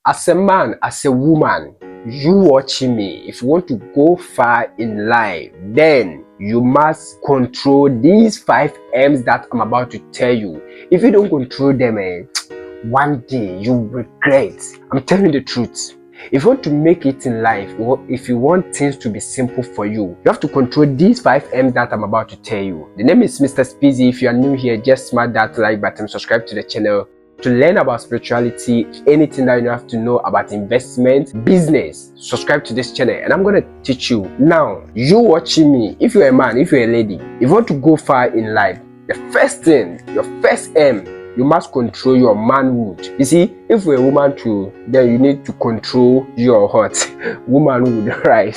As a man, as a woman, you watching me, if you want to go far in life, then you must control these 5 M's that I'm about to tell you. If you don't control them, one day you regret. I'm telling you the truth. If you want to make it in life, or if you want things to be simple for you, you have to control these 5 M's that I'm about to tell you. The name is Mr. Speezy. If you are new here, just smash that like button, subscribe to the channel to learn about spirituality, anything that you have to know about investment, business. Subscribe to this channel and I'm going to teach you. Now, you watching me, if you're a man, if you're a lady, if you want to go far in life, the first thing, your first M, you must control your manhood. You see, if you're a woman too, then you need to control your womanhood, right?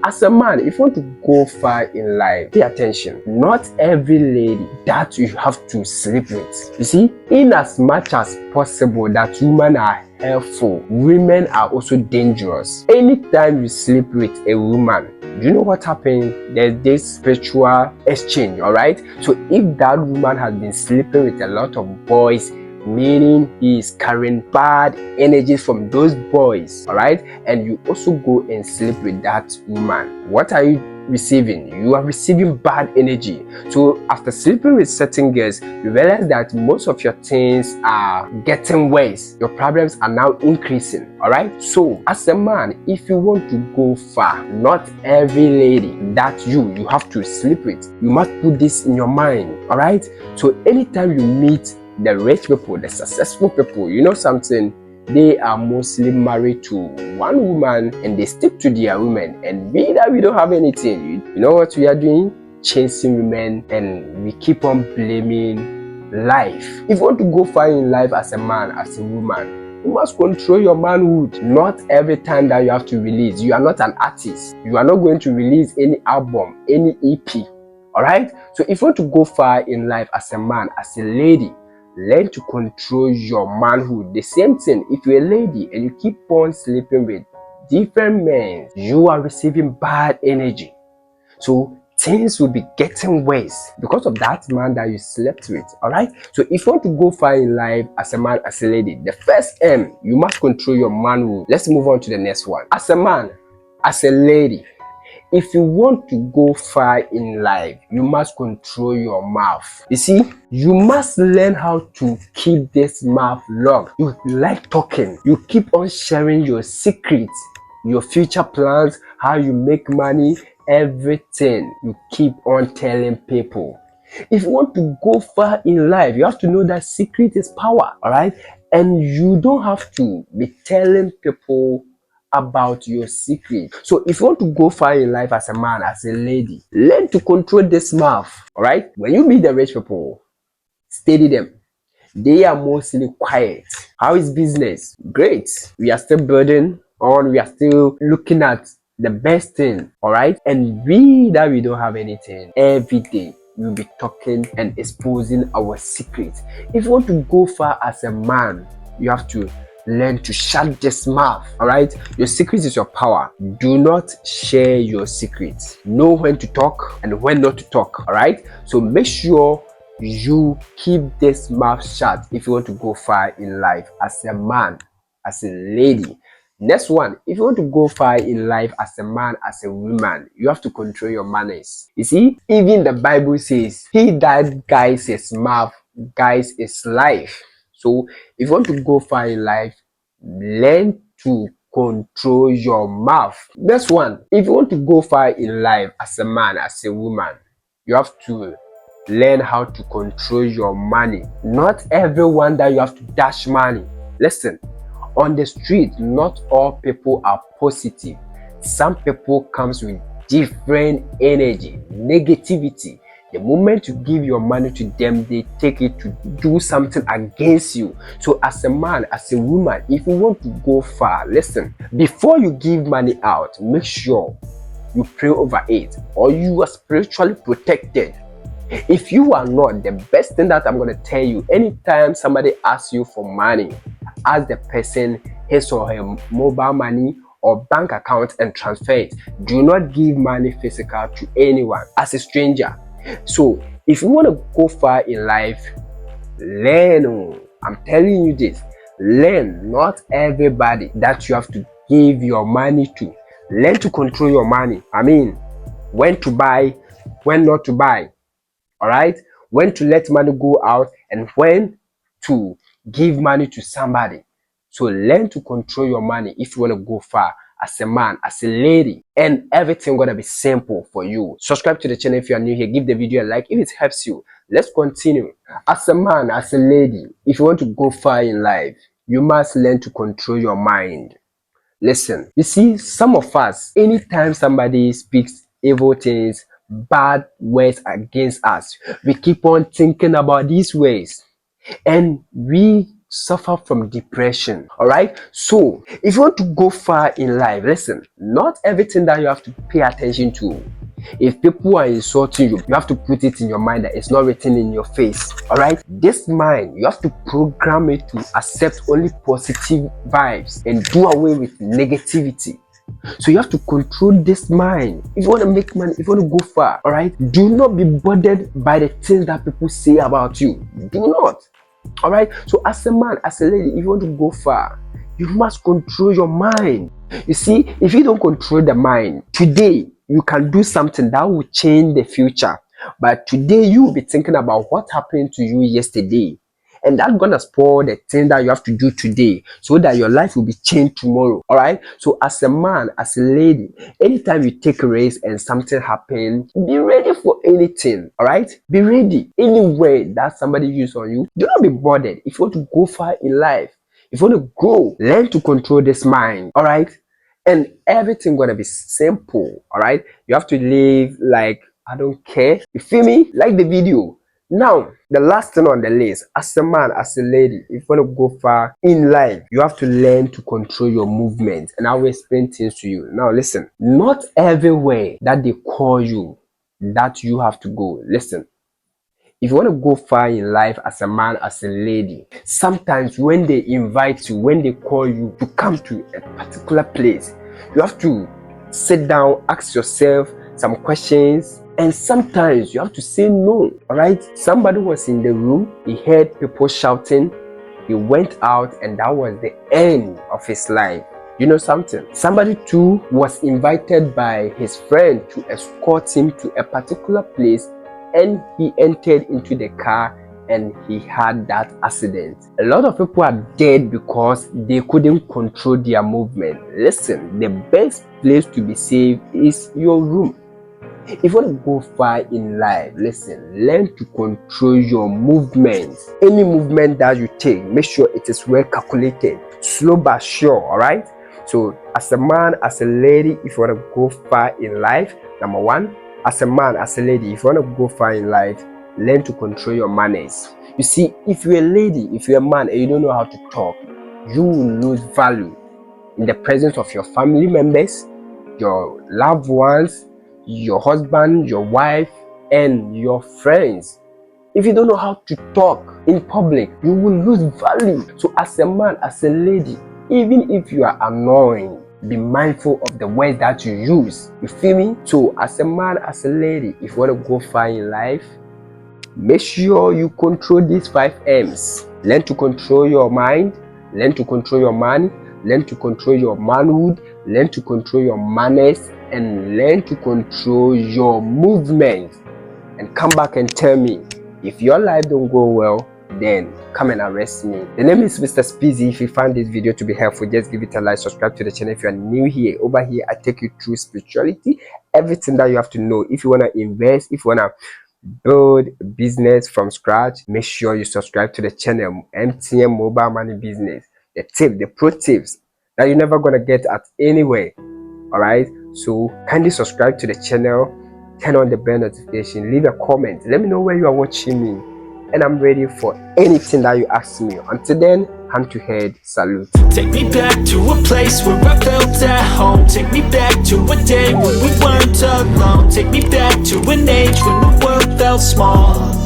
As a man, if you want to go far in life, pay attention. Not every lady that you have to sleep with. You see, in as much as possible that women are helpful, women are also dangerous. Anytime you sleep with a woman, you know what happens? There's this spiritual exchange, all right? So if that woman has been sleeping with a lot of boys, meaning he is carrying bad energies from those boys, all right? And you also go and sleep with that woman, what are you receiving? You are receiving bad energy. So after sleeping with certain girls, you realize that most of your things are getting worse. Your problems are now increasing, all right? So as a man, if you want to go far, not every lady that you have to sleep with. You must put this in your mind, all right? So anytime you meet the rich people, the successful people, you know something, they are mostly married to one woman and they stick to their women. And we don't have anything. You know what we are doing? Chasing women, and we keep on blaming life. If you want to go far in life as a man, as a woman, you must control your manhood. Not every time that you have to release. You are not an artist. You are not going to release any album, any EP. All right? So if you want to go far in life as a man, as a lady, learn to control your manhood. The same thing, if you're a lady and you keep on sleeping with different men, you are receiving bad energy. So things will be getting worse because of that man that you slept with, all right? So if you want to go far in life as a man, as a lady, the first M, you must control your manhood. Let's move on to the next one. As a man, as a lady, if you want to go far in life, you must control your mouth. You see, you must learn how to keep this mouth locked. You like talking. You keep on sharing your secrets, your future plans, how you make money, everything. You keep on telling people. If you want to go far in life, you have to know that secret is power, all right? And you don't have to be telling people about your secret. So if you want to go far in life as a man, as a lady, learn to control this mouth, all right? When you meet the rich people, study them. They are mostly quiet. How is business? Great. We are still building on. We are still looking at the best thing, all right? And we don't have anything, every day we'll be talking and exposing our secrets. If you want to go far as a man, you have to learn to shut this mouth, all right? Your secret is your power. Do not share your secrets. Know when to talk and when not to talk, all right? So make sure you keep this mouth shut if you want to go far in life as a man, as a lady. Next one, if you want to go far in life as a man, as a woman, you have to control your manners. You see, even the Bible says, he that guides his mouth guides his life. So if you want to go far in life, learn to control your mouth. Next one, if you want to go far in life as a man, as a woman, you have to learn how to control your money. Not everyone that you have to dash money. Listen, on the street, not all people are positive. Some people comes with different energy, negativity. The moment you give your money to them, they take it to do something against you. So as a man, as a woman, if you want to go far, listen, before you give money out, make sure you pray over it, or you are spiritually protected. If you are not, the best thing that I'm going to tell you, anytime somebody asks you for money, ask the person his or her mobile money or bank account and transfer it. Do not give money physical to anyone as a stranger. So if you want to go far in life, learn. I'm telling you this, Learn, not everybody that you have to give your money to. Learn to control your money. I mean, when to buy, when not to buy. All right, when to let money go out and when to give money to somebody. So learn to control your money if you want to go far as a man, as a lady, and everything gonna be simple for you. Subscribe to the channel if you are new here. Give the video a like if it helps you. Let's continue. As a man, as a lady, if you want to go far in life, you must learn to control your mind. Listen, you see, some of us, anytime somebody speaks evil things, bad words against us, we keep on thinking about these ways and we suffer from depression. All right, so if you want to go far in life, listen, not everything that you have to pay attention to. If people are insulting you, you have to put it in your mind that it's not written in your face. All right, this mind, you have to program it to accept only positive vibes and do away with negativity. So you have to control this mind if you want to make money, if you want to go far. All right, do not be bothered by the things that people say about you. Do not. All right, so as a man, as a lady, if you want to go far, you must control your mind. You see, if you don't control the mind today, you can do something that will change the future, but today you will be thinking about what happened to you yesterday, and that's gonna spoil the thing that you have to do today so that your life will be changed tomorrow. All right, so as a man, as a lady, anytime you take a race and something happens, be ready for anything. All right, be ready. Any way that somebody use on you, do not be bothered. If you want to go far in life, if you want to grow, learn to control this mind. All right, and everything gonna be simple. All right, you have to live like I don't care. You feel me? Like the video. Now, the last thing on the list, as a man, as a lady, if you want to go far in life, you have to learn to control your movement. And I will explain things to you. Now, listen, not everywhere that they call you that you have to go. Listen, if you want to go far in life as a man, as a lady, sometimes when they invite you, when they call you to come to a particular place, you have to sit down, ask yourself some questions, and sometimes you have to say no. All right, somebody was in the room, he heard people shouting, he went out, and that was the end of his life. You know something, somebody too was invited by his friend to escort him to a particular place, and he entered into the car and he had that accident. A lot of people are dead because they couldn't control their movement. Listen, the best place to be safe is your room. If you want to go far in life, listen, learn to control your movements. Any movement that you take, make sure it is well calculated, slow but sure. All right, so as a man, as a lady, if you want to go far in life, number one, as a man, as a lady, if you want to go far in life, learn to control your manners. You see, if you're a lady, if you're a man and you don't know how to talk, you will lose value in the presence of your family members, your loved ones, your husband, your wife, and your friends. If you don't know how to talk in public, you will lose value. So as a man, as a lady, even if you are annoying, be mindful of the words that you use. You feel me? So as a man, as a lady, if you want to go far in life, make sure you control these 5 M's. Learn to control your mind, learn to control your money, learn to control your manhood, learn to control your manners, and learn to control your movement. And come back and tell me if your life don't go well, then come and arrest me. The name is Mr. Speezy. If you found this video to be helpful, just give it a like, subscribe to the channel if you are new here. Over here I take you through spirituality, everything that you have to know. If you want to invest, if you want to build a business from scratch, make sure you subscribe to the channel. MTN Mobile Money Business, the pro tips that you're never gonna get at anywhere. All right, so kindly subscribe to the channel, turn on the bell notification, leave a comment, let me know where you are watching me, and I'm ready for anything that you ask me. Until then, hand to head, salute. Take me back to a place where I felt at home. Take me back to a day when we weren't alone. Take me back to an age when the world felt small.